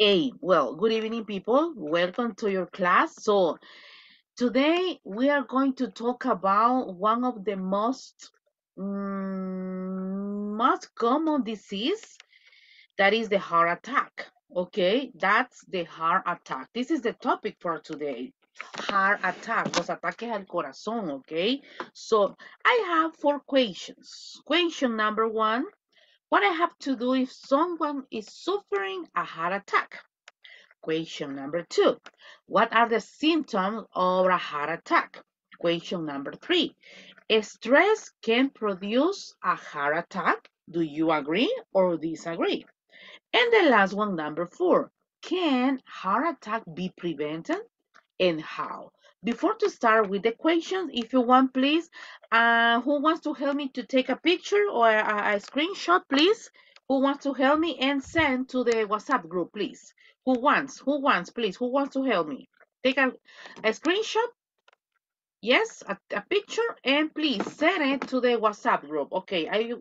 A. Well, good evening, people. Welcome to your class. So, today we are going to talk about one of the most common disease, that is the heart attack. Okay, that's the heart attack. This is the topic for today. Heart attack, los ataques al corazón. Okay, so I have four questions. Question number one: what I have to do if someone is suffering a heart attack? Question number two: what are the symptoms of a heart attack? Question number three: stress can produce a heart attack. Do you agree or disagree? And the last one, number four: can heart attack be prevented and how? Before to start with the questions, if you want, please, who wants to help me to take a picture or a screenshot, please? Who wants to help me and send to the WhatsApp group, please? Who wants, please? Who wants to help me? Take a screenshot. Yes, a picture, and please send it to the WhatsApp group. Okay, I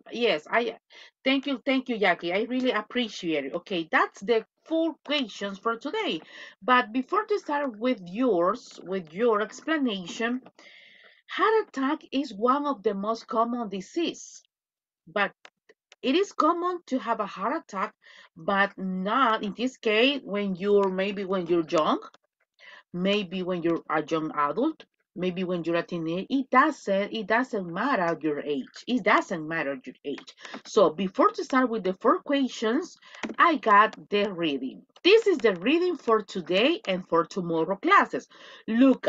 thank you, Jackie. I really appreciate it. Okay, that's the four questions for today. But before to start with your explanation, heart attack is one of the most common disease. But it is common to have a heart attack, but not in this case when you're young, maybe when you're a young adult, maybe when you're a teenager. It doesn't matter your age. It doesn't matter your age. So before to start with the four questions, I got the reading. This is the reading for today and for tomorrow classes. look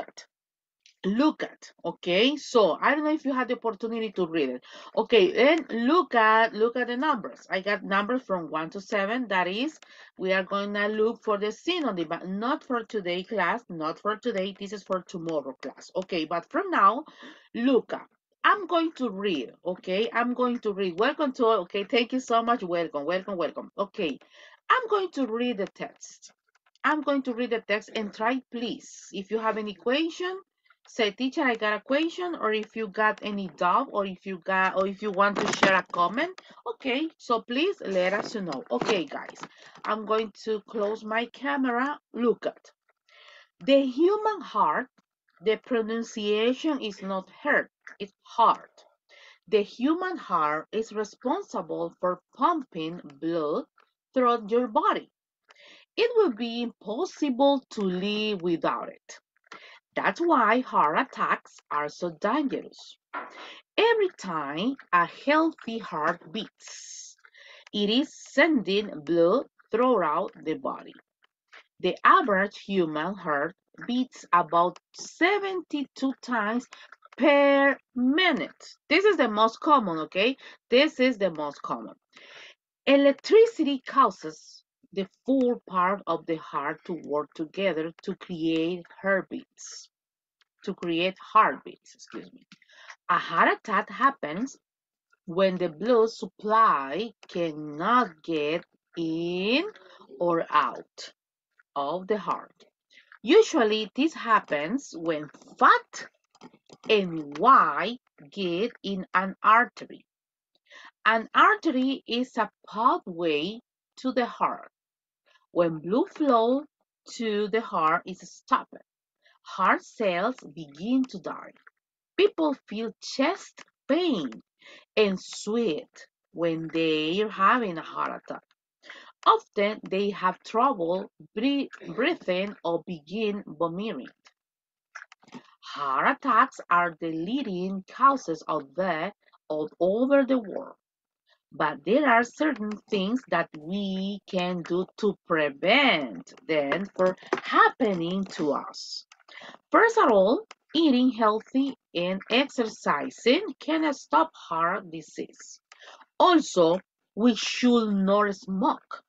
at okay, so I don't know if you had the opportunity to read it. Okay, and look at the numbers. I got numbers from 1 to 7. That is, we are going to look for the synonym, but not for today class, not for today. This is for tomorrow class. Okay, but from now, look at. I'm going to read. Okay, I'm going to read. Welcome to. Okay, thank you so much. Welcome. Okay, I'm going to read the text. I'm going to read the text and try, please. If you have any question, say, teacher, I got a question, or if you got any doubt, or if you want to share a comment, okay, so please let us know. Okay, guys, I'm going to close my camera. Look at the human heart. The pronunciation is not heart, it's heart. The human heart is responsible for pumping blood throughout your body. It will be impossible to live without it. That's why heart attacks are so dangerous. Every time a healthy heart beats, it is sending blood throughout the body. The average human heart beats about 72 times per minute. This is the most common, okay? This is the most common. Electricity causes the full part of the heart to work together to create heartbeats. Excuse me. A heart attack happens when the blood supply cannot get in or out of the heart. Usually this happens when fat and white get in an artery. An artery is a pathway to the heart. When blood flow to the heart is stopped, heart cells begin to die. People feel chest pain and sweat when they are having a heart attack. Often they have trouble breathing or begin vomiting. Heart attacks are the leading causes of death all over the world. But there are certain things that we can do to prevent them from happening to us. First of all, eating healthy and exercising can stop heart disease. Also, we should not smoke.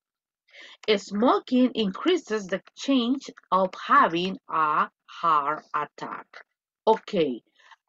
Smoking increases the chance of having a heart attack. Okay,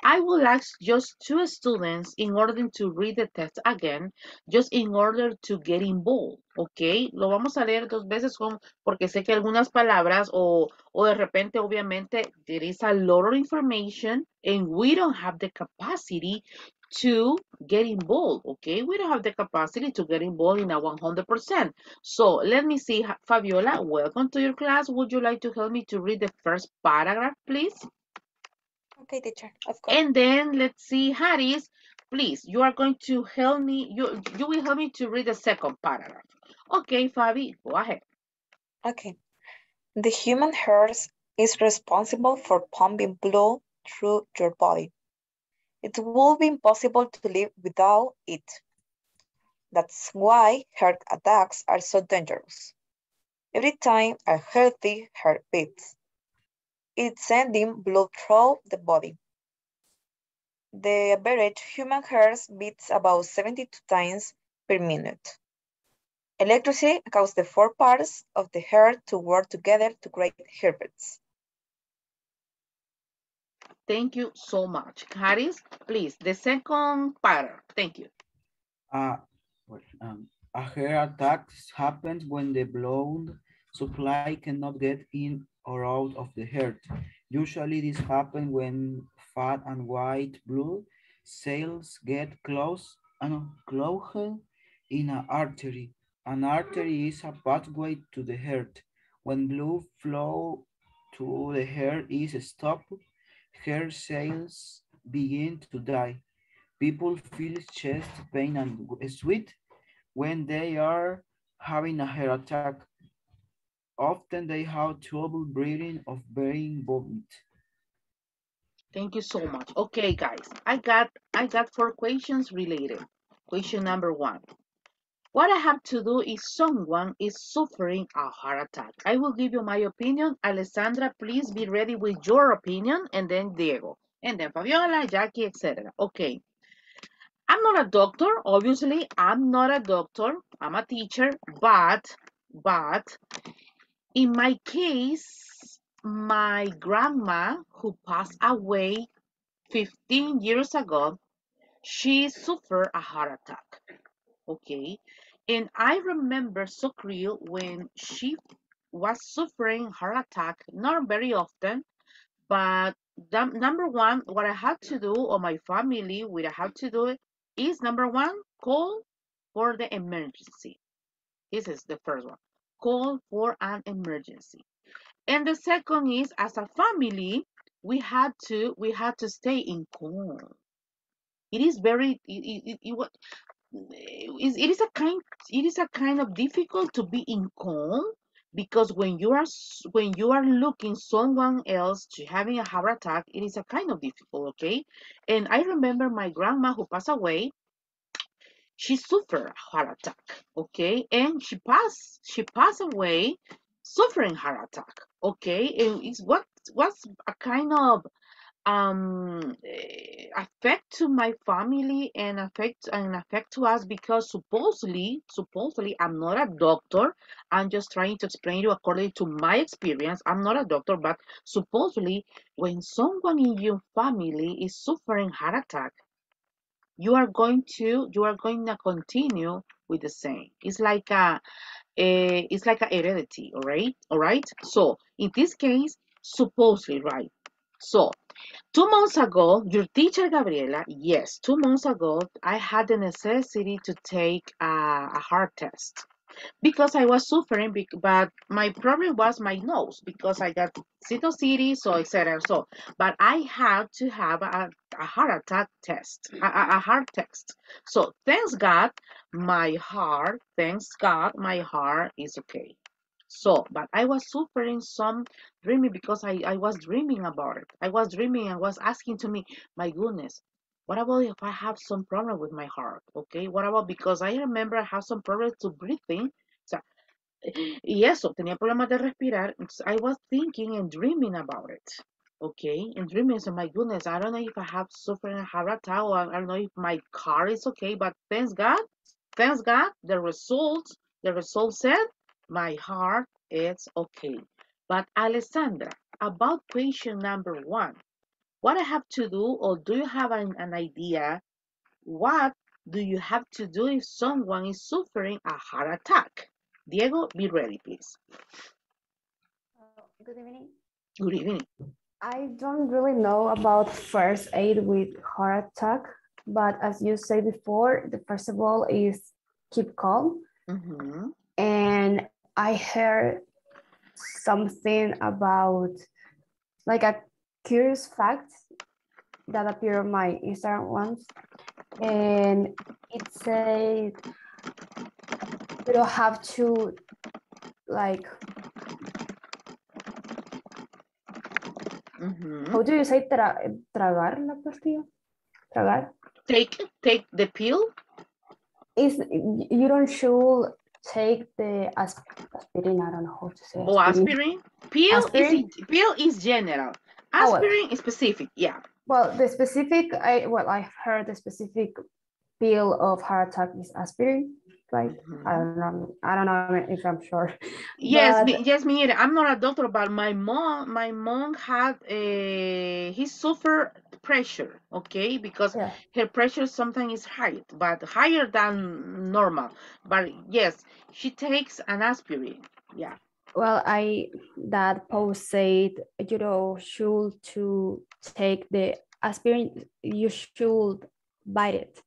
I will ask just two students in order to read the text again, just in order to get involved. Okay, lo vamos a leer dos veces porque sé que algunas palabras o de repente, obviamente, there is a lot of information and we don't have the capacity to get involved, okay? We don't have the capacity to get involved in a 100%. So let me see, Fabiola, welcome to your class. Would you like to help me to read the first paragraph, please? Okay, teacher, of course. And then let's see, Harris, please, you are going to help me, you will help me to read the second paragraph. Okay, Fabi, go ahead. Okay. The human heart is responsible for pumping blood through your body. It would be impossible to live without it. That's why heart attacks are so dangerous. Every time a healthy heart beats, it's sending blood through the body. The average human heart beats about 72 times per minute. Electricity causes the four parts of the heart to work together to create heartbeats. Thank you so much. Harris, please, the second paragraph. Thank you. Uh, a heart attack happens when the blood supply cannot get in or out of the heart. Usually this happens when fat and white blood cells get clogged in an artery. An artery is a pathway to the heart. When blood flow to the heart is stopped, heart cells begin to die. People feel chest pain and sweat when they are having a heart attack. Often they have trouble breathing or being vomit. Thank you so much. Okay, guys, I got four questions related. Question number one. What I have to do if someone is suffering a heart attack? I will give you my opinion. Alessandra, please be ready with your opinion, and then Diego, and then Fabiola, Jackie, etc. Okay. I'm not a doctor, obviously. I'm not a doctor. I'm a teacher, but in my case, my grandma who passed away 15 years ago, she suffered a heart attack. Okay. And I remember so clear when she was suffering heart attack, not very often, but number one, what I had to do, or my family, what I had to do is number one, call for the emergency. This is the first one. Call for an emergency. And the second is, as a family, we had to stay in calm. It is very it is a kind of difficult to be in calm, because when you are looking someone else to having a heart attack, it is a kind of difficult, okay? And I remember my grandma who passed away, she suffered a heart attack, okay? And she passed away suffering heart attack, okay? And it's what was a kind of affect to my family, and affect to us, because supposedly I'm not a doctor. I'm just trying to explain you according to my experience. I'm not a doctor, but supposedly when someone in your family is suffering heart attack, you are going to continue with the same. It's like a heredity, all right. So in this case, supposedly, right? So 2 months ago, your teacher Gabriela, yes, 2 months ago, I had the necessity to take a heart test because I was suffering, but my problem was my nose because I got sinusitis, so etc. So, but I had to have a heart attack test, a heart test. So, thanks God, my heart is okay. So, but I was suffering some dreaming because I was dreaming about it. I was dreaming and was asking to me, my goodness, what about if I have some problem with my heart? Okay, what about, because I remember I have some problems to breathing. So, y eso, tenía problemas de respirar. I was thinking and dreaming about it. Okay, and dreaming, so my goodness, I don't know if I have suffering a heart attack, or I don't know if my car is okay, but thanks God, the result said my heart is okay. But Alessandra, about question number one, what I have to do, or do you have an idea, what do you have to do if someone is suffering a heart attack? Diego, be ready, please. Good evening. Good evening. I don't really know about first aid with heart attack, but as you said before, the first of all is keep calm. Mm-hmm. And I heard something about like a curious fact that appeared on my Instagram once, and it said you don't have to like Mm-hmm. how do you say tragar la pastilla? Tragar Take the pill. is you don't should take the aspirin. I don't know how to say Oh, aspirin. aspirin. Aspirin. Pill is general. Oh well, Aspirin is specific. Yeah. well the specific I've heard the specific pill of heart attack is aspirin, right? Mm-hmm. I don't know if I'm sure, Yes, but yes, me either. I'm not a doctor, but my mom had he suffered pressure, okay, because yeah. her pressure sometimes is high, but higher than normal. But yes, she takes an aspirin. Yeah. Well, I that post said should to take the aspirin, you should bite it,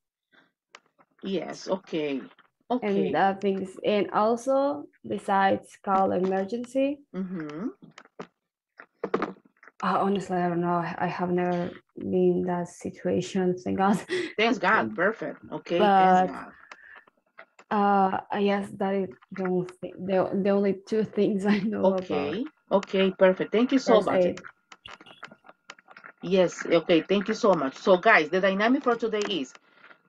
Yes. Okay. and Okay. things, and also besides call emergency. Mm-hmm. Honestly, I don't know. I have never been in that situation, thank God. Thanks God. Perfect. Okay. Thanks But God. I guess that is the only two things I know about Okay. Okay. Perfect. Thank you so first much. aid. Yes. Okay. Thank you so much. So, guys, the dynamic for today is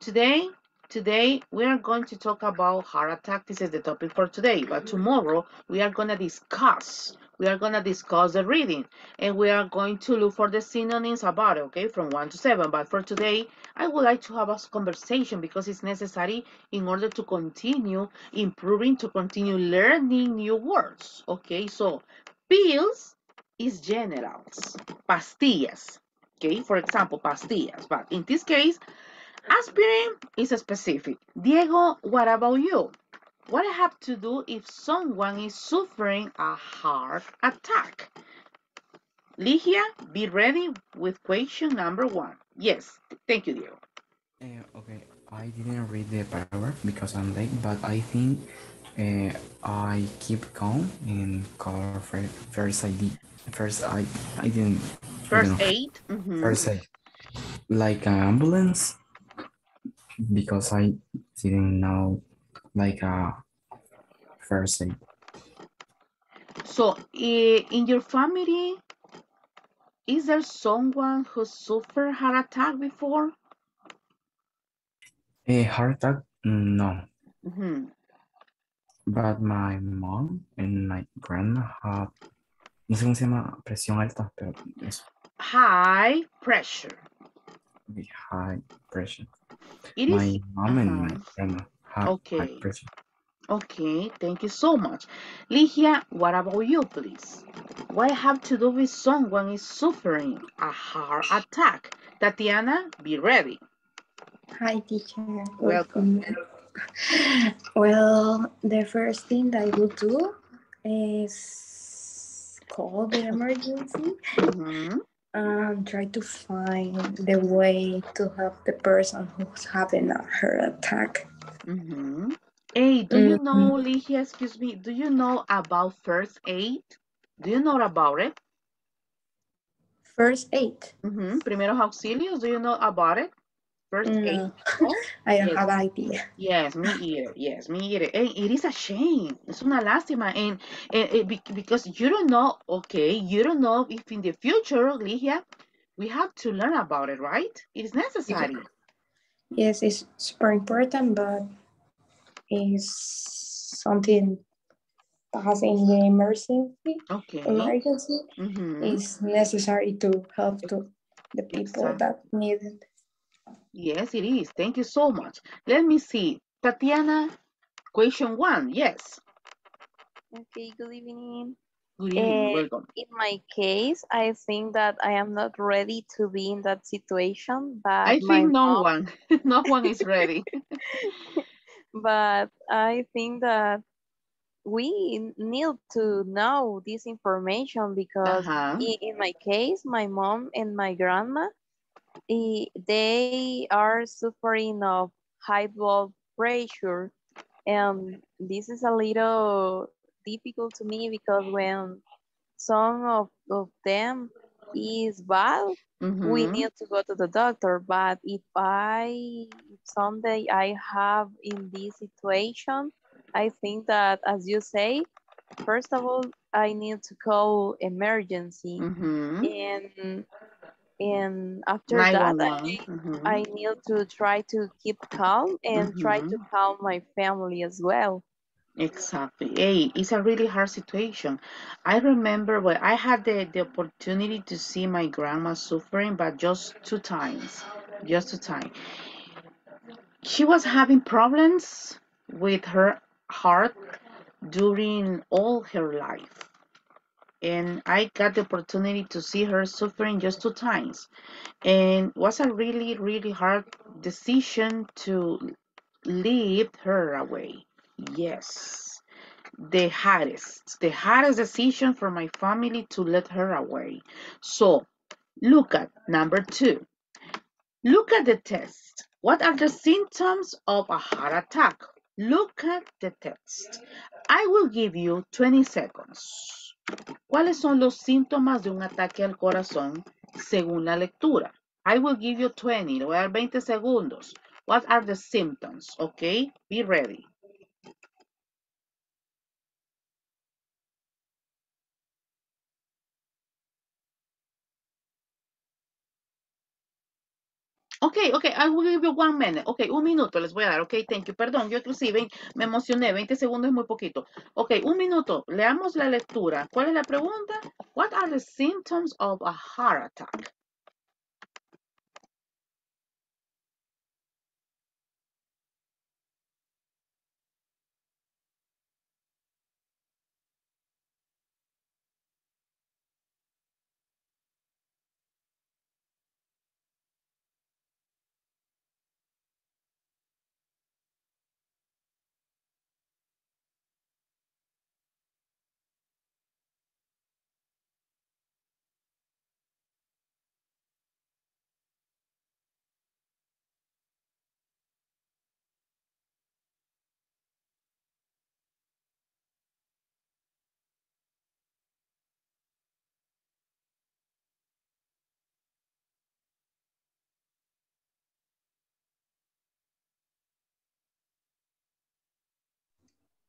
Today, we are going to talk about heart attack. This is the topic for today. But tomorrow we are gonna discuss. We are gonna discuss the reading, and we are going to look for the synonyms about it. Okay, from 1 to 7. But for today, I would like to have a conversation because it's necessary in order to continue improving, to continue learning new words. Okay, so pills is generals, pastillas. Okay, for example, pastillas. But in this case, aspirin is specific. Diego, what about you? What I have to do if someone is suffering a heart attack? Ligia, be ready with question number 1. Yes, thank you, Diego. Okay, I didn't read the paragraph because I'm late, but I think I keep calm and call first ID. First, I don't First know. aid. Mm-hmm. First aid, like an ambulance, because I didn't know like a first aid. So, in your family, is there someone who suffered heart attack before? A heart attack? No, Mm-hmm. but my mom and my grandma have, no sé cómo se llama, presión alta, pero eso, High pressure. high pressure. It is. My mom and Uh-huh. my grandma have high Okay. pressure. Okay, thank you so much. Ligia, what about you, please? What I have to do with someone is suffering a heart attack? Tatiana, be ready. Hi, teacher. Welcome. Well, the first thing that I will do is call the emergency Mm-hmm. and try to find the way to help the person who's having a heart attack. Mm-hmm. Hey, do you Mhm. know, Ligia, excuse me, do you know about first aid? Do you know about it? First aid? Mm-hmm. Primeros auxilios, do you know about it? First aid? No, Oh, I don't yes. have idea. Yes, me either. Yes, me either. And it is a shame. Es una lástima. Because you don't know, okay, you don't know if in the future, Ligia, we have to learn about it, right? It is necessary. Yes, it's super important, but it's something pass in the Okay. emergency Mm-hmm. is necessary to help to the people Exactly. that need it. Yes, it is. Thank you so much. Let me see. Tatiana, question 1. Yes. Okay, good evening. Good evening. Welcome. In my case, I think that I am not ready to be in that situation, but I my think no mom, one, no one is ready. but I think that we need to know this information because Uh-huh. in my case, my mom and my grandma, they are suffering of high blood pressure. And this is a little difficult to me because when some of them is bad, we Mm-hmm. need to go to the doctor. But if someday I have in this situation, I think that, as you say, first of all, I need to call emergency. Mm-hmm. And after that, 911. Mm-hmm. I need to try to keep calm and try Mm-hmm. to calm my family as well. Exactly. Hey, it's a really hard situation. I remember when I had the opportunity to see my grandma suffering, but just 2 times. Just 2 times. She was having problems with her heart during all her life. And I got the opportunity to see her suffering just 2 times. And was a really, really hard decision to leave her away. Yes. The hardest decision for my family to let her away. So look at number 2. Look at the test. What are the symptoms of a heart attack? Look at the text. I will give you 20 seconds. ¿Cuáles son los síntomas de un ataque al corazón según la lectura? I will give you 20. Le voy a dar 20 segundos. What are the symptoms? Okay, be ready. Okay, I will give you 1 minute. Okay, 1 minuto les voy a dar. Okay, thank you. Perdón, yo inclusive me emocioné. 20 segundos es muy poquito. Okay, 1 minuto. Leamos la lectura. ¿Cuál es la pregunta? What are the symptoms of a heart attack?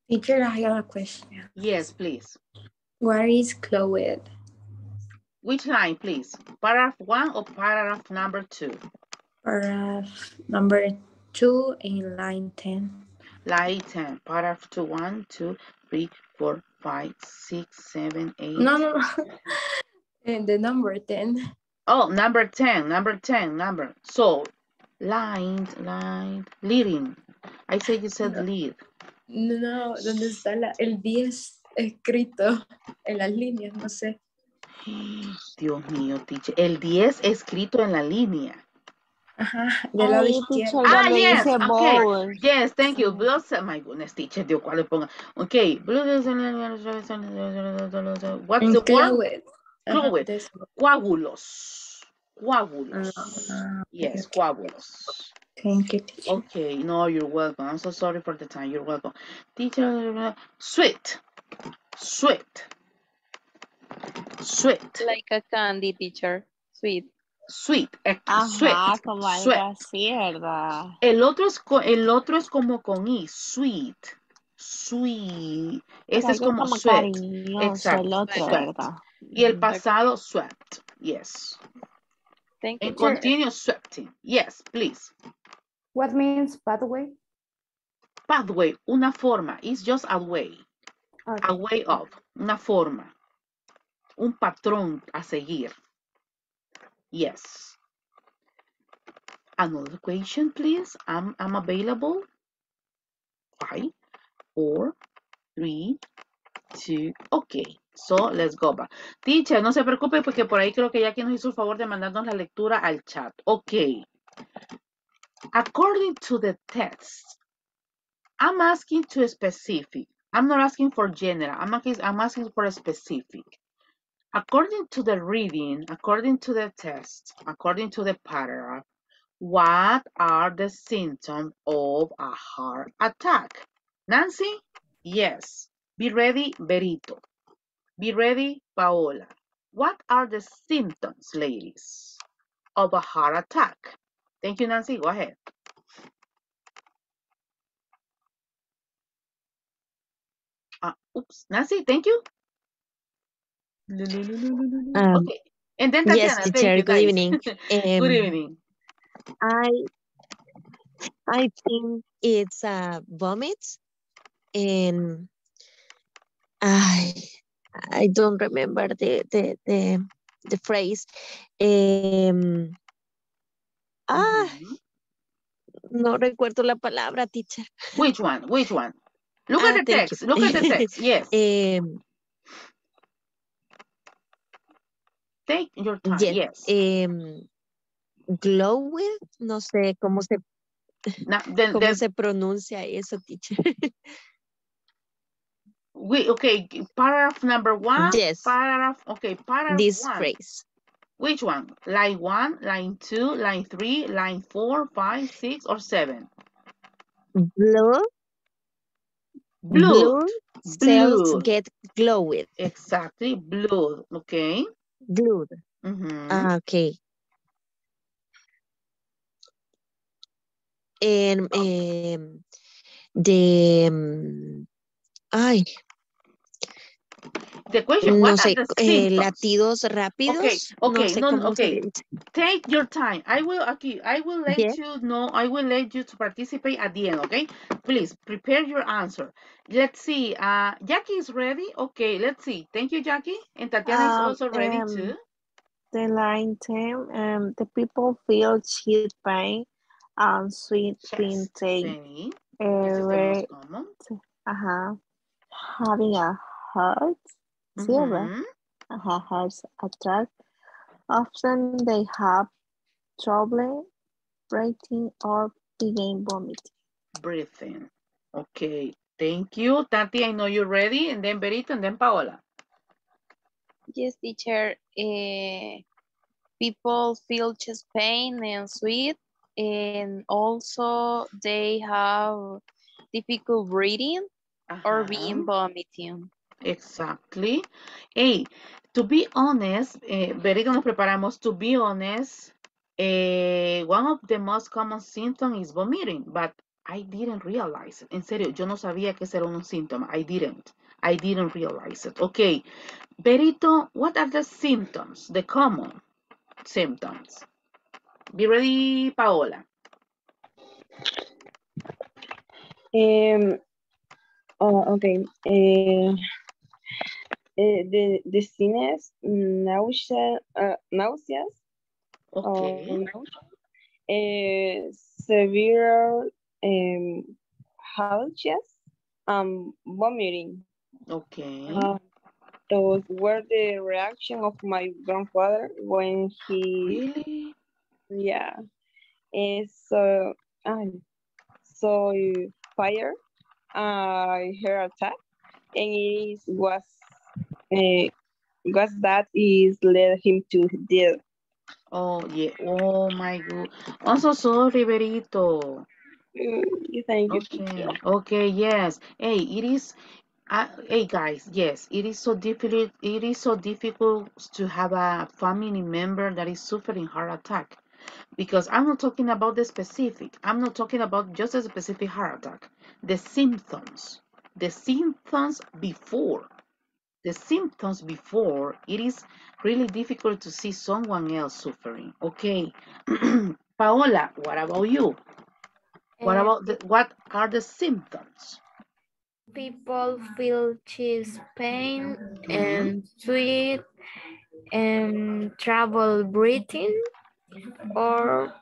Teacher, I have a question. Yes, please. What is Chloe? Which line, please? Paragraph 1 or paragraph number 2? Paragraph number 2 in line 10. Line 10. Paragraph 2, 1, 2, 3, 4, 5, 6, 7, 8. No. And the number 10. Oh, number 10. So, leading. I said you said No, lead. no, ¿dónde está el 10 escrito en las líneas? No sé. Dios mío, teacher. El 10 escrito en la línea. Ajá, del lado Ahí, izquierdo. teacher, donde Yes, dice okay. bowl. Yes, thank you. Sí. My goodness, teacher, Dios, ¿cuál le ponga? Okay. What's En the word? Chloe. Ajá, Fluid. de eso. Coágulos. Okay, Yes, okay. coágulos. Thank you, teacher. Okay, no, you're welcome. I'm so sorry for the time. You're welcome. Teacher, sweet. Like a candy, teacher. Sweet. Sweet. Ajá, como algo Sweet. así, ¿verdad? El otro es como con i, sweet. Pero Este es algo como como sweat. cariñoso el Exacto, otro, sweat. ¿verdad? Y el Ujú. pasado, swept. Yes. Thank you, En teacher. continuo, sweating. Yes, please. What means pathway? Pathway, una forma. It's just a way. A Okay. way of. Una forma. Un patrón a seguir. Yes. Another question, please. I'm available. 5, 4, 3, 2, okay. So, let's go back. Teacher, no se preocupe porque por ahí creo que ya quien nos hizo el favor de mandarnos la lectura al chat. Okay. According to the text, I'm asking to a specific. I'm not asking for general. I'm asking for a specific. According to the reading, according to the test, according to the paragraph, what are the symptoms of a heart attack? Nancy? Yes. Be ready, Berito. Be ready, Paola. What are the symptoms, ladies, of a heart attack? Thank you, Nancy. Go ahead. Oops, Nancy, thank you. Okay. And then Yes, Tatiana, thank teacher. you, Good nice. evening. Good evening. I think it's vomit, and I don't remember the phrase. Ah, no recuerdo la palabra, teacher. Which one? Which one? Look at the Thank text. you. Look at the text. Yes. Take your time. Yes. Glowing, no sé cómo se Now, cómo se pronuncia eso, teacher. Okay, paragraph number 1. Yes. Paragraph. Okay, paragraph This 1. phrase. Which one? Line 1, line 2, line 3, line 4, 5, 6, or 7? Blood cells get glowed. Exactly, blood. Okay. Blood. Okay. And the question, what no are sé, the symptoms? latidos rápidos. Okay, no sé no, cómo se okay. dice. Take your time. I will let you know. I will let you to participate at the end. Okay, please prepare your answer. Let's see. Jackie is ready. Okay, let's see. Thank you, Jackie. And Tatiana is also ready too. The line 10, the people feel chest pain and sweet pain. This is the most common. Having a heart, heart attack. Often they have trouble breathing or begin vomiting. Breathing. Okay, thank you. Tati, I know you're ready. And then Berito, and then Paola. Yes, teacher. People feel chest pain and sweat, and also they have difficult breathing or being vomiting. Exactly. Hey, to be honest, Berito nos preparamos. To be honest, one of the most common symptoms is vomiting, but I didn't realize it. En serio, yo no sabía que ese era un síntoma. I didn't realize it. Okay, Berito, what are the symptoms, the common symptoms? Be ready, Paola. Okay. The dizziness, nauseous. Okay. Severe headaches, vomiting. Okay. Those were the reaction of my grandfather when he. Really? Yeah. So fire, heart attack, and it was that is led him to death. Oh, yeah. Oh, my God. I'm so sorry, Berito. Thank you. Okay. Okay, yes. Hey, it is. Hey, guys. Yes, it is so difficult. It is so difficult to have a family member that is suffering heart attack, because I'm not talking about the specific. I'm not talking about just a specific heart attack. The symptoms. The symptoms before. The symptoms before, it is really difficult to see someone else suffering. Okay. Paola, what about you? What are the symptoms? People feel chest pain and sweat and trouble breathing or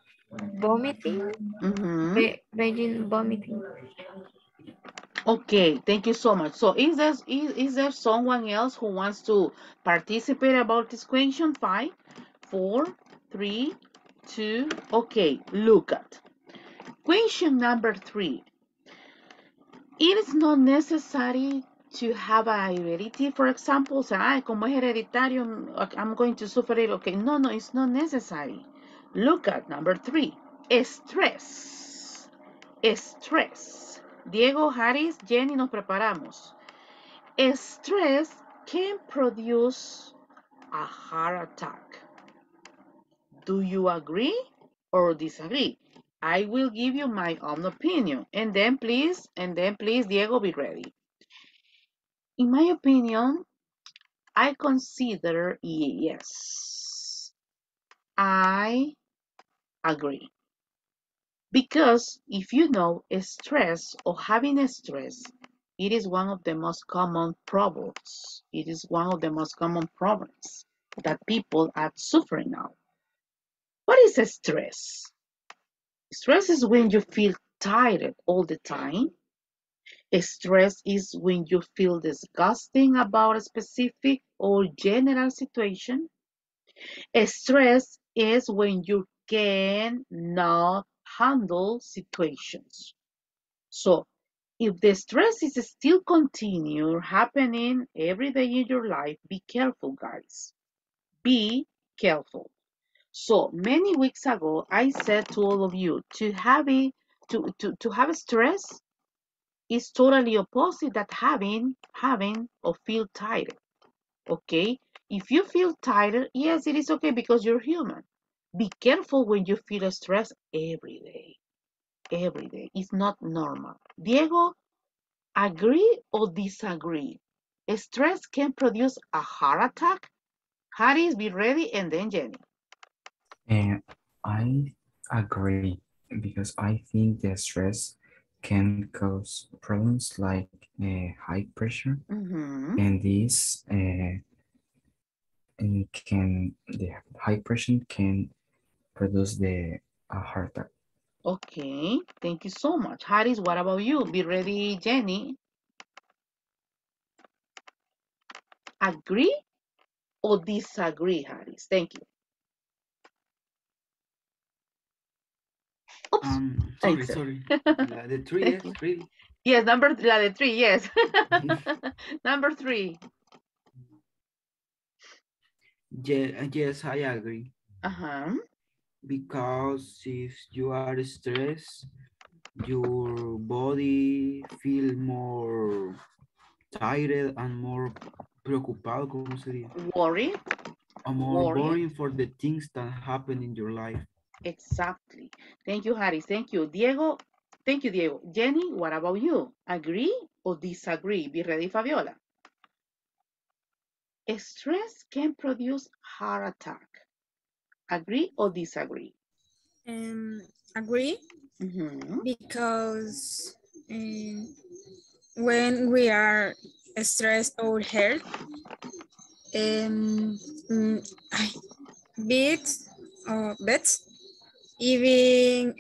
vomiting. Beijing vomiting. Okay, thank you so much. So is there someone else who wants to participate about this question? 5, 4, 3, 2. Okay, look at question number 3. It is not necessary to have a heredity, for example, o sea, como es hereditario, I'm going to suffer it. Okay, no, it's not necessary. Look at number 3, stress. Stress. Diego, Harris, Jenny, nos preparamos. Stress can produce a heart attack. Do you agree or disagree? I will give you my own opinion, and then please, Diego, be ready. In my opinion, I consider yes. I agree. Because if you know stress or having a stress, it is one of the most common problems. It is one of the most common problems that people are suffering now. What is stress? Stress is when you feel tired all the time. Stress is when you feel disgusting about a specific or general situation. Stress is when you cannot handle situations. So, if the stress is still continue happening every day in your life, be careful, guys. Be careful. So many weeks ago, I said to all of you to have stress is totally opposite that having or feel tired. Okay, if you feel tired, yes, it is okay because you're human. Be careful when you feel stress every day. Every day. It's not normal. Diego, agree or disagree? Stress can produce a heart attack. Harris, be ready, and then Jenny. I agree because I think the stress can cause problems like high pressure, and the high pressure can produce the heart attack. Okay, thank you so much. Harris, what about you? Be ready, Jenny. Agree or disagree, Harris? Thank you. Oops. Sorry. The 3 is really. Yes, la de 3, yes. Number 3. Yes, I agree. Because if you are stressed, your body feel more tired and more preocupado, ¿cómo sería? Worry. Or more worrying for the things that happen in your life. Exactly. Thank you, Harris. Thank you. Diego. Thank you, Diego. Jenny, what about you? Agree or disagree? Be ready, Fabiola. Stress can produce heart attack. Agree or disagree? Agree, because when we are stressed or hurt, beats or bets, even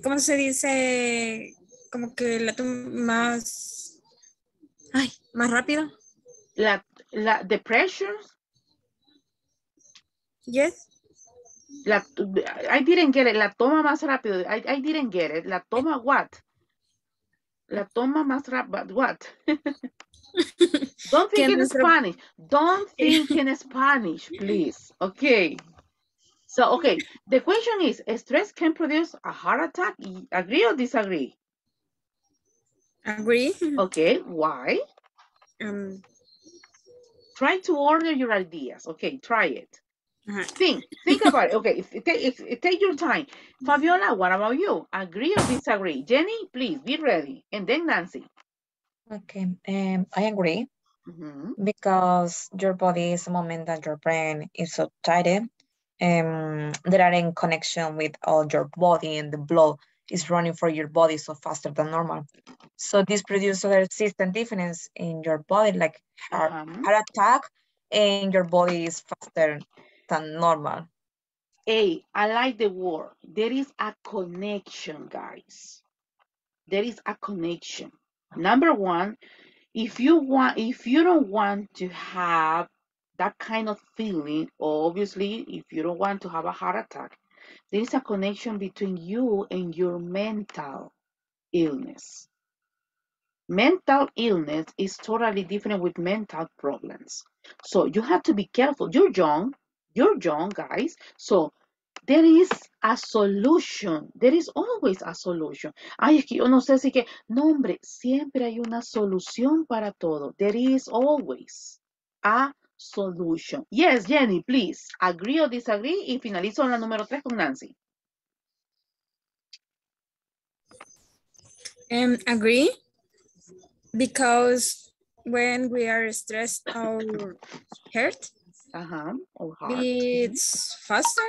¿cómo se dice? Como que la más, más rápido. The pressure? Yes. I didn't get it. La toma más rápido. I didn't get it. La toma what? La toma más rápido. What? Don't think in Spanish. Don't think in Spanish, please. Okay. So, okay. The question is, stress can produce a heart attack. Agree or disagree? Agree. Okay. Why? Try to order your ideas. Okay. Try it. Think about it. Okay, take your time. Fabiola, what about you? Agree or disagree? Jenny, please be ready. And then Nancy. Okay, I agree. Because your body is a moment that your brain is so tired. There are in connection with all your body and the blood is running for your body so faster than normal. So this produces a resistant difference in your body, like heart attack, and your body is faster than normal. Hey, I like the word. There is a connection, guys. There is a connection. Number one, if you don't want to have that kind of feeling, or obviously if you don't want to have a heart attack, there is a connection between you and your mental illness. Mental illness is totally different with mental problems. So you have to be careful. You're young, guys. So there is a solution. There is always a solution. Ay, es que yo no sé si que, no hombre, siempre hay una solución para todo. There is always a solution. Yes, Jenny, please. Agree or disagree. Y finalizo en la número 3 con Nancy. Agree, because when we are stressed, our heart Or heart. beats faster.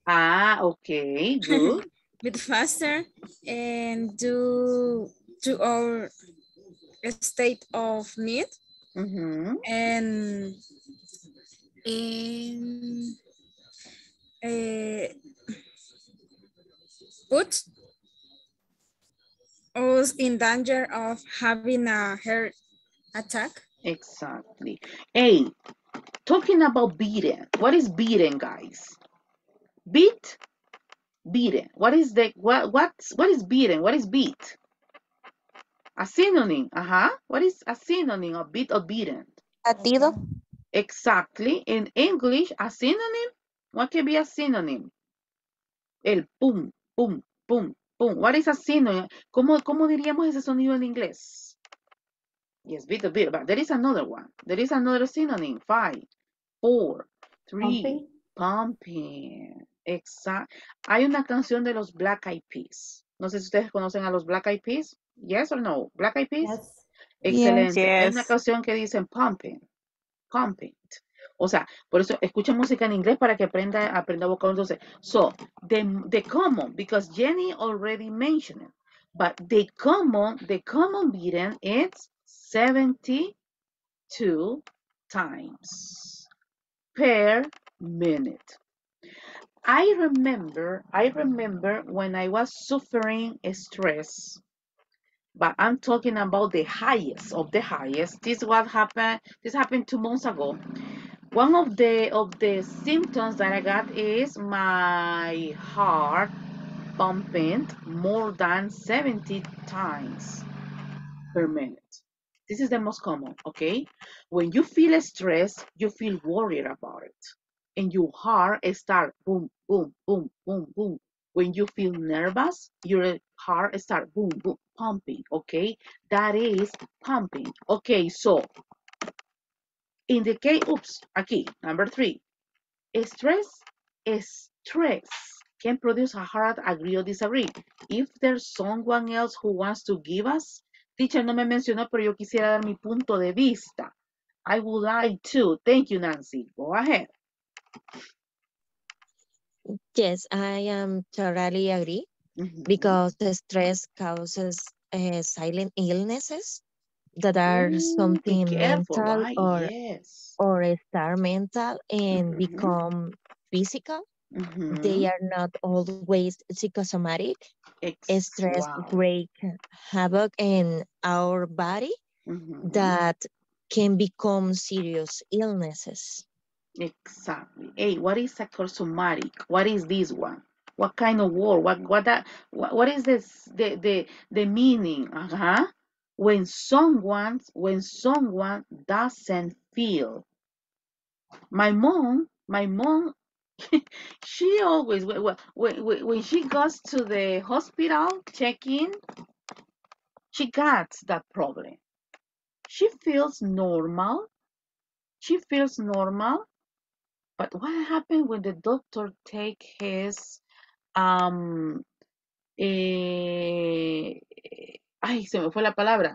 Okay, good. Bit faster, and due to our state of need, and put us in danger of having a heart attack. Exactly. Hey, talking about beating. What is beating, guys? Beating. What is beating? What is beat? A synonym. What is a synonym of beat or beating? Latido. Exactly. In English, a synonym. What can be a synonym? El pum, pum, pum, pum. What is a synonym? ¿Cómo diríamos ese sonido en inglés? Yes, beat or beat. But there is another one. There is another synonym. 5, 4, 3. Pumping. Exacto. Hay una canción de los Black Eyed Peas. No sé si ustedes conocen a los Black Eyed Peas. Yes or no? Black Eyed Peas. Yes. Excelente. Yes. Hay una canción que dice pumping. Pumping. O sea, por eso escucha música en inglés para que aprenda vocabulario. Entonces, so, the common, because Jenny already mentioned it, but the common beating is 72 times per minute. I remember when I was suffering stress, but I'm talking about the highest of the highest. This happened 2 months ago. One of the symptoms that I got is my heart pumping more than 70 times per minute. This is the most common, okay? When you feel stressed, you feel worried about it. And your heart start boom, boom, boom, boom, boom. When you feel nervous, your heart start boom, boom, pumping, okay? That is pumping. Okay, so in the case, aquí, number 3. Stress can produce a heart, agree or disagree. If there's someone else who wants to give us, teacher no me mencionó, pero yo quisiera dar mi punto de vista. I would like to. Thank you, Nancy. Go ahead. Yes, I am totally agree because the stress causes silent illnesses that are Be something careful, mental right? or Yes. start mental and become physical. They are not always psychosomatic. Stress Wow. wreak havoc in our body that can become serious illnesses. Exactly. Hey, what is psychosomatic? What is this one? What kind of word? What is this the meaning? When someone doesn't feel. My mom, she always when she goes to the hospital check-in, she got that problem. She feels normal. But what happened when the doctor take his ay, se me fue la palabra.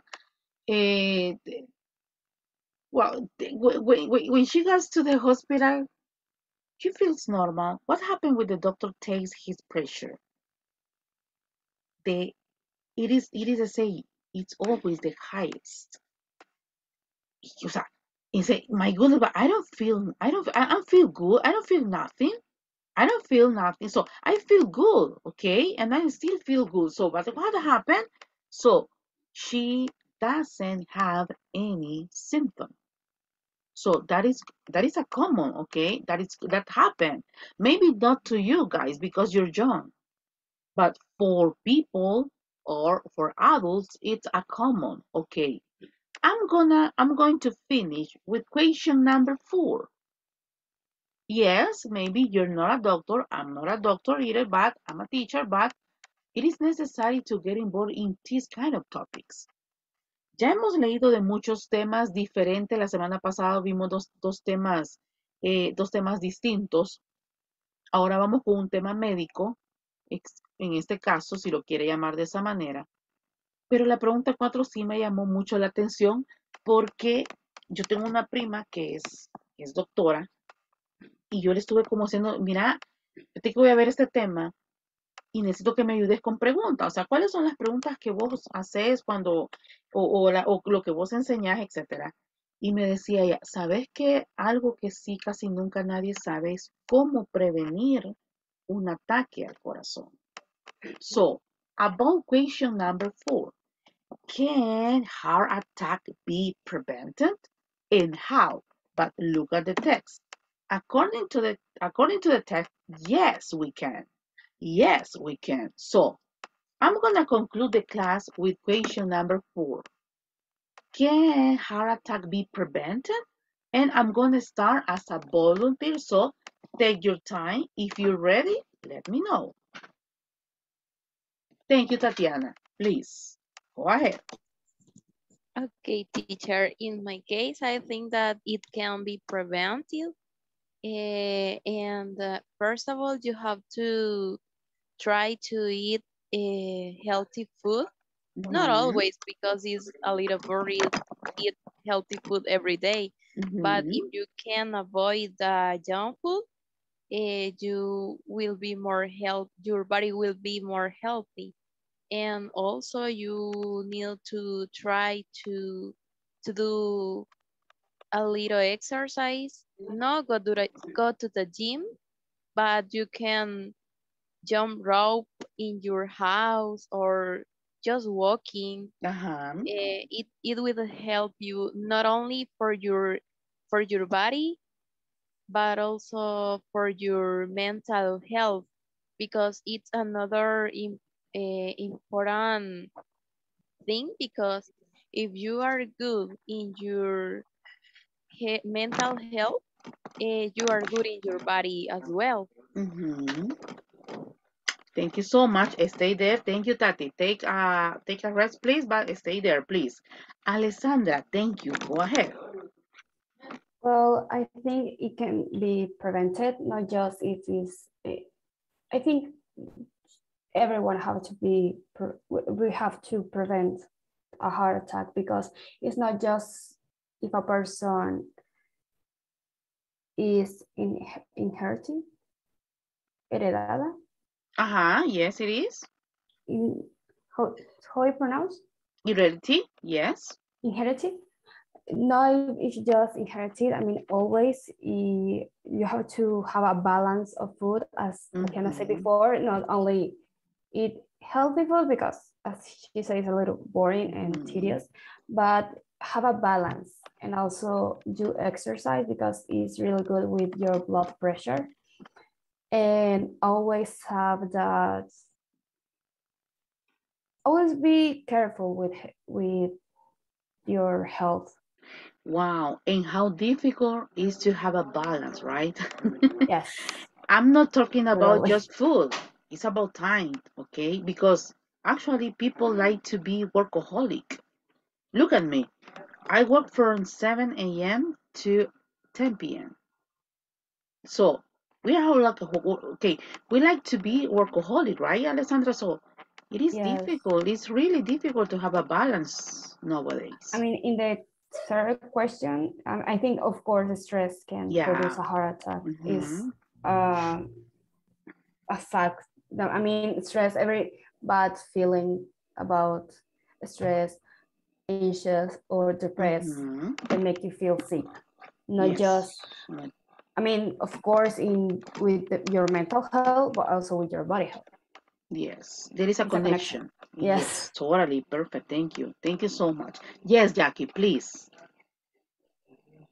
When she goes to the hospital, she feels normal. What happened when the doctor takes his pressure? It is the same. It's always the highest. O sea, you say, my goodness, but I don't feel good. I don't feel nothing. So I feel good, okay? And I still feel good. So but what happened? So she doesn't have any symptom. So that is a common, okay? That happened. Maybe not to you guys because you're young, but for people or for adults, it's a common, okay? I'm going to finish with question number 4. Yes, maybe you're not a doctor. I'm not a doctor either, but I'm a teacher, but it is necessary to get involved in these kind of topics. Ya hemos leído de muchos temas diferentes. La semana pasada vimos dos temas distintos. Ahora vamos con un tema médico, en este caso, si lo quiere llamar de esa manera. Pero la pregunta 4 sí me llamó mucho la atención porque yo tengo una prima que es doctora y yo le estuve como haciendo, mira, te voy a ver este tema y necesito que me ayudes con preguntas. O sea, ¿cuáles son las preguntas que vos haces cuando, o lo que vos enseñás, etcétera? Y me decía ella, ¿sabes qué? Algo que sí casi nunca nadie sabe es cómo prevenir un ataque al corazón. So, about question number 4. Can heart attack be prevented? And how? But look at the text. According to the text, yes, we can. Yes, we can. So, I'm going to conclude the class with question number 4. Can heart attack be prevented? And I'm going to start as a volunteer, so take your time. If you're ready, let me know. Thank you, Tatiana. Please, go ahead. Okay, teacher. In my case, I think that it can be prevented. First of all, you have to try to eat healthy food. Not always, because it's a little boring eat healthy food every day. But if you can avoid the junk food, you will be more your body will be more healthy. And also you need to try to do a little exercise. Not go to the gym, but you can jump rope in your house or just walking. It will help you not only for your body, but also for your mental health, because it's another important thing, because if you are good in your mental health, you are good in your body as well. Thank you so much. Stay there. Thank you, Tati. Take a rest, please, but stay there, please. Alessandra, thank you. Go ahead. Well, I think it can be prevented, not just it is. I think everyone we have to prevent a heart attack, because it's not just if a person is inherited, heredada. Yes, it is. How you pronounce? Heredity, yes. Inherited? No, it's just inherited. I mean, always you have to have a balance of food, as Tatiana said before, not only eat healthy food, because as she said, it's a little boring and tedious, but have a balance, and also do exercise, because it's really good with your blood pressure. And always always be careful with your health. Wow, and how difficult it is to have a balance, right? Yes. I'm not talking about Really. just food. It's about time, okay? Because actually people like to be workaholic. Look at me. I work from 7 a.m. to 10 p.m. So we are all like, okay, we like to be workaholic, right, Alessandra? So it is difficult. It's really difficult to have a balance nowadays. I mean, in the third question, I think, of course, the stress can produce a heart attack. Is a fact. I mean, stress, every bad feeling about stress, anxious, or depressed can make you feel sick. Not just, I mean, of course, with your mental health, but also with your body health. Yes, there is a connection. Yes, totally perfect. Thank you. Thank you so much. Yes, Jackie, please.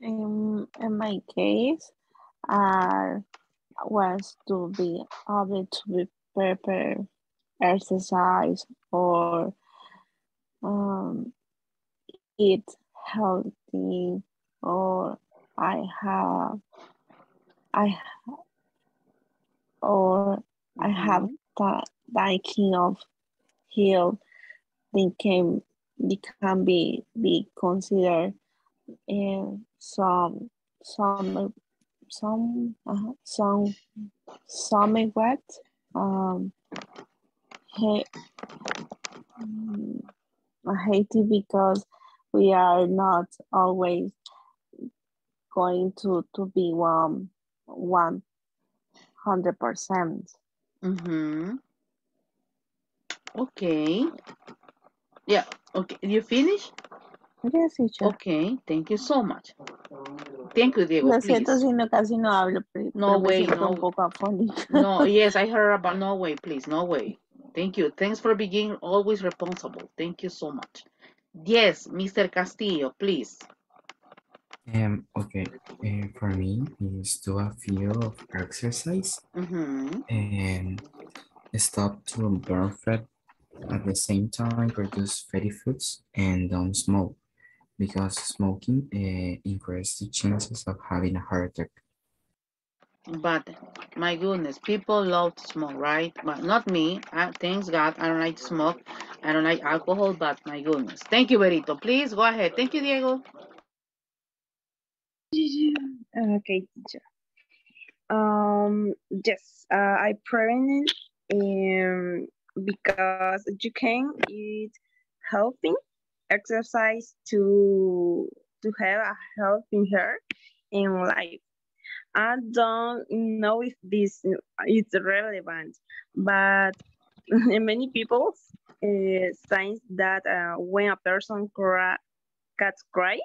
In my case, I was to be able to be prepare exercise or eat healthy, or I have I or I have that kind of heal. They can be considered in some some what um he, I hate it because we are not always going to be 100%. Okay. Yeah. Okay. You finish? Yes, teacher. Okay. Thank you so much. Thank you, Diego. Lo Please. siento si no casi no hablo, No pero me way. siento un No. poco afónica. No. Yes, I heard about no way. Please. No way. Thank you. Thanks for being always responsible. Thank you so much. Yes, Mr. Castillo, please. Okay, for me is do a few of exercise and stop to burn fat at the same time reduce fatty foods and don't smoke because smoking increases the chances of having a heart attack. But my goodness, people love to smoke, right? But not me. Thanks God, I don't like to smoke. I don't like alcohol, but my goodness. Thank you, Berito. Please go ahead. Thank you, Diego. Okay, teacher. Yes, I prevent because you can eat healthy, exercise to have a healthy hair in life. I don't know if this is relevant, but many people signs that when a person gets cry,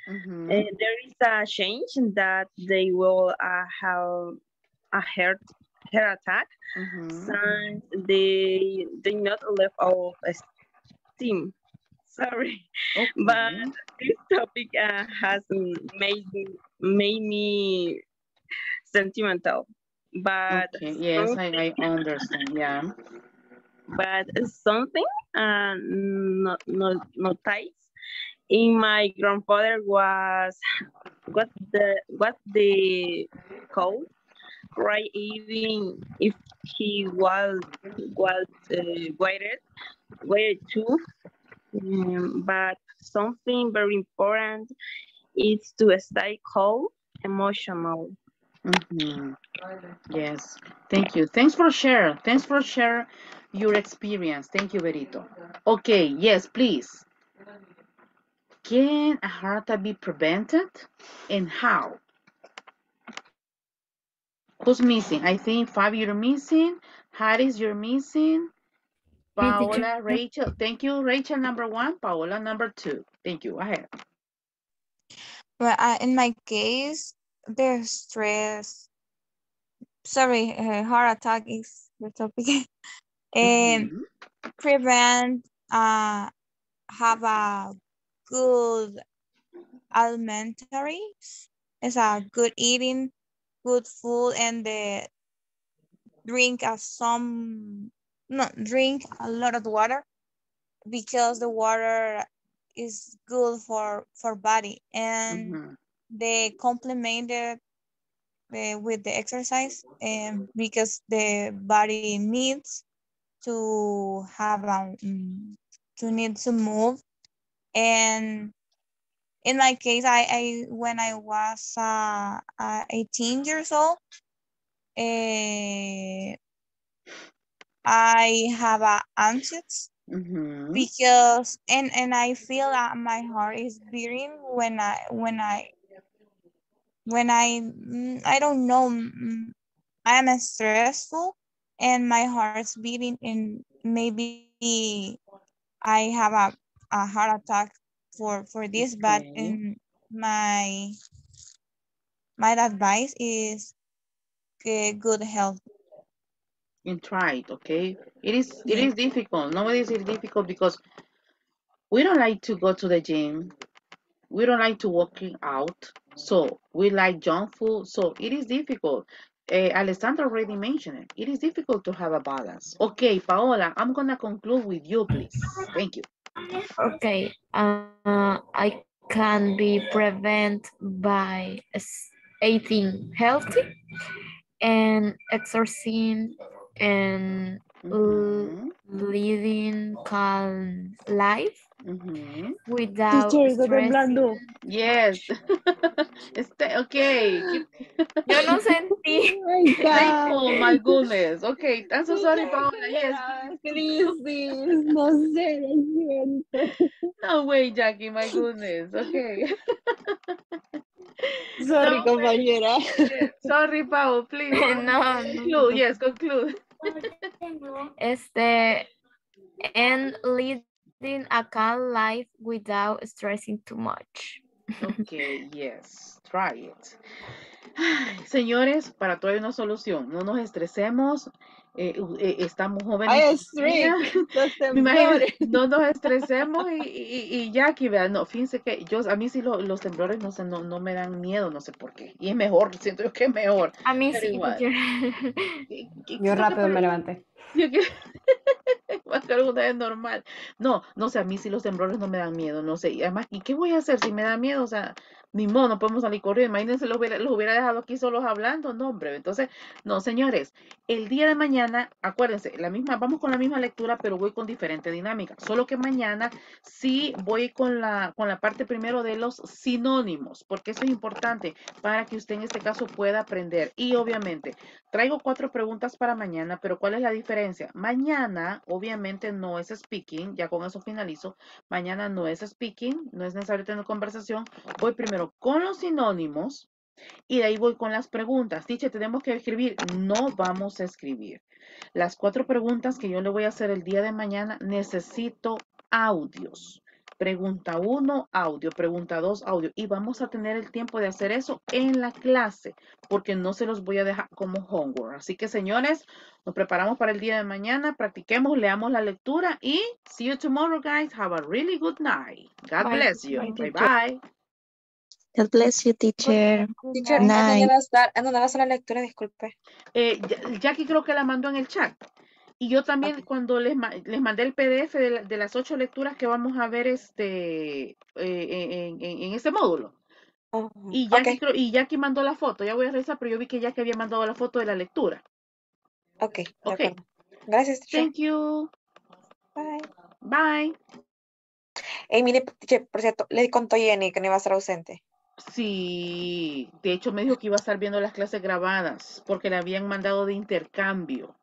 there is a change that they will have a hair attack. Since they not left of steam. Sorry, but this topic has made me sentimental. But Okay, yes, I understand. Yeah. but something not tight in my grandfather was what the code, right? Even if he was waited too, but something very important is to stay calm, emotional. Yes. Thank you. Thanks for share. Thanks for share your experience. Thank you, Berito. Okay. Yes, please. Can a heart attack be prevented, and how? Who's missing? I think Fabio, you're missing. Harris, you're missing. Me, teacher. Paola, Rachel. Thank you, Rachel, number one. Paola, number two. Thank you. Go ahead. Well, in my case, the stress, sorry, heart attack is the topic, and prevent, have a good alimentary, is a good eating, good food, and the drink drink a lot of water, because the water is good for body, and they complemented with the exercise, because the body needs to have to need to move. And in my case, I when I was 18 years old, I have a anxiety, because and I feel that my heart is beating when I don't know, I am stressful and my heart's beating, and maybe I have a heart attack for this. But my advice is good health. And try it, okay? It is difficult. Nowadays it's difficult because we don't like to go to the gym. We don't like to working out, so we like junk food. So it is difficult. Alessandra already mentioned it. It is difficult to have a balance. Okay, Paola, I'm gonna conclude with you, please. Thank you. Okay, I can be prevented by eating healthy and exercising and leading calm life without Teacher, está stressing. temblando. Yes. Okay. Yo no sentí. Stay calm, my goodness. Okay, I'm so sorry, Paola. Yes. Crisis, no sé, lo siento. No way, Jackie, my goodness. Okay. Sorry, No way. compañera. Yes. Sorry, Pao, please. No. Conclude. Yes, conclude. And leading a calm life without stressing too much. Okay, yes, try it. Ay, señores, para todo hay una solución. No nos estresemos. Estamos jóvenes todavía. Los Me imagino, temblores. no nos estresemos y ya aquí vean, no, fíjense que a mí sí los temblores no sé, no me dan miedo, no sé por qué. Y es mejor, siento yo que es mejor. A mí Pero sí, igual. Yo rápido me levanté. Alguna es normal. No sé, a mí sí los temblores no me dan miedo, no sé. Y además, ¿y qué voy a hacer si me da miedo? O sea, ni modo, no podemos salir corriendo. Imagínense, los hubiera dejado aquí solos hablando, no, hombre. Entonces, no, señores, el día de mañana, acuérdense, vamos con la misma lectura, pero voy con diferente dinámica. Solo que mañana sí voy con la parte primero de los sinónimos, porque eso es importante para que usted en este caso pueda aprender. Y obviamente, traigo 4 preguntas para mañana, pero ¿cuál es la diferencia? Mañana, obviamente, no es speaking, ya con eso finalizo. Mañana no es speaking, no es necesario tener conversación. Voy primero con los sinónimos y de ahí voy con las preguntas. Dice, tenemos que escribir. No vamos a escribir. Las 4 preguntas que yo le voy a hacer el día de mañana, necesito audios. Pregunta 1, audio. Pregunta 2, audio. Y vamos a tener el tiempo de hacer eso en la clase, porque no se los voy a dejar como homework. Así que, señores, nos preparamos para el día de mañana. Practiquemos, leamos la lectura y see you tomorrow, guys. Have a really good night. God bless you. Bye, bye. God bless you, teacher. Teacher, Night. ¿en dónde va a ser la lectura? Disculpe. Jackie creo que la mandó en el chat. Y yo también cuando les mandé el PDF de las 8 lecturas que vamos a ver en este módulo. Y Jackie mandó la foto. Ya voy a revisar, pero yo vi que Jackie había mandado la foto de la lectura. Ok, de Okay. acuerdo. Gracias, teacher. Thank you. Bye. Bye. Hey, mire, teacher, por cierto, le contó Jenny que no iba a estar ausente. Sí, de hecho me dijo que iba a estar viendo las clases grabadas porque le habían mandado de intercambio.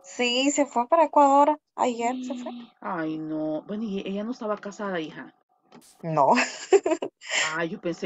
Sí, se fue para Ecuador. Ayer se fue. Ay, no. Bueno, y ella no estaba casada, hija. No. Ay, yo pensé